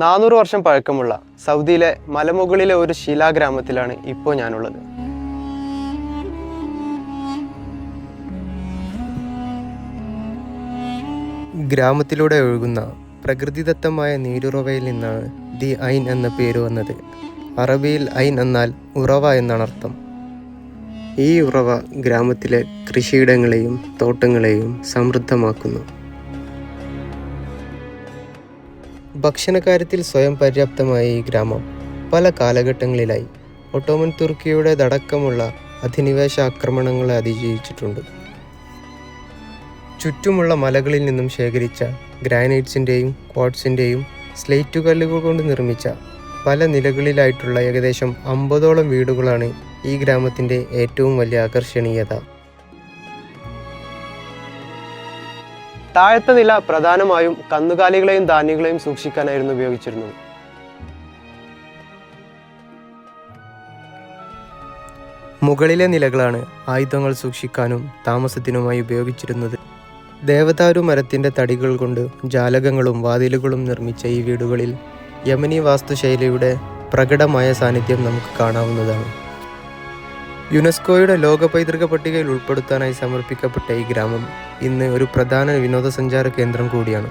400 വർഷം പഴക്കമുള്ള സൗദിയിലെ മലമുകളിലെ ഒരു ശിലാഗ്രാമത്തിലാണ് ഇപ്പോൾ ഞാനുള്ളത്. ഗ്രാമത്തിലൂടെ ഒഴുകുന്ന പ്രകൃതിദത്തമായ നീരുറവയിൽ നിന്നാണ് ദി ഐൻ എന്ന പേര് വന്നത്. അറബിയിൽ ഐൻ എന്നാൽ ഉറവ എന്നാണ് അർത്ഥം. ഈ ഉറവ ഗ്രാമത്തിലെ കൃഷിയിടങ്ങളെയും തോട്ടങ്ങളെയും സമൃദ്ധമാക്കുന്നു. ഭക്ഷണകാര്യത്തിൽ സ്വയം പര്യാപ്തമായ ഈ ഗ്രാമം പല കാലഘട്ടങ്ങളിലായി ഒട്ടോമൻ തുർക്കിയുടേതടക്കമുള്ള അധിനിവേശ ആക്രമണങ്ങളെ അതിജീവിച്ചിട്ടുണ്ട്. ചുറ്റുമുള്ള മലകളിൽ നിന്നും ശേഖരിച്ച ഗ്രാനൈറ്റ്സിൻ്റെയും ക്വാർട്സിൻ്റെയും സ്ലേറ്റ് കല്ലുകൾ കൊണ്ട് നിർമ്മിച്ച പല നിലകളിലായിട്ടുള്ള ഏകദേശം 50ഓളം വീടുകളാണ് ഈ ഗ്രാമത്തിൻ്റെ ഏറ്റവും വലിയ ആകർഷണീയത. താഴത്തെ നില പ്രധാനമായും കന്നുകാലികളെയും ധാന്യങ്ങളെയും സൂക്ഷിക്കാനായിരുന്നു ഉപയോഗിച്ചിരുന്നത്. മുകളിലെ നിലകളാണ് ആയുധങ്ങൾ സൂക്ഷിക്കാനും താമസത്തിനുമായി ഉപയോഗിച്ചിരുന്നത്. ദേവദാരു മരത്തിൻ്റെ തടികൾ കൊണ്ട് ജാലകങ്ങളും വാതിലുകളും നിർമ്മിച്ച ഈ വീടുകളിൽ യമനി വാസ്തുശൈലിയുടെ പ്രകടമായ സാന്നിധ്യം നമുക്ക് കാണാവുന്നതാണ്. യുനെസ്കോയുടെ ലോക പൈതൃക പട്ടികയിൽ ഉൾപ്പെടുത്താനായി സമർപ്പിക്കപ്പെട്ട ഈ ഗ്രാമം ഇന്ന് ഒരു പ്രധാന വിനോദസഞ്ചാര കേന്ദ്രം കൂടിയാണ്.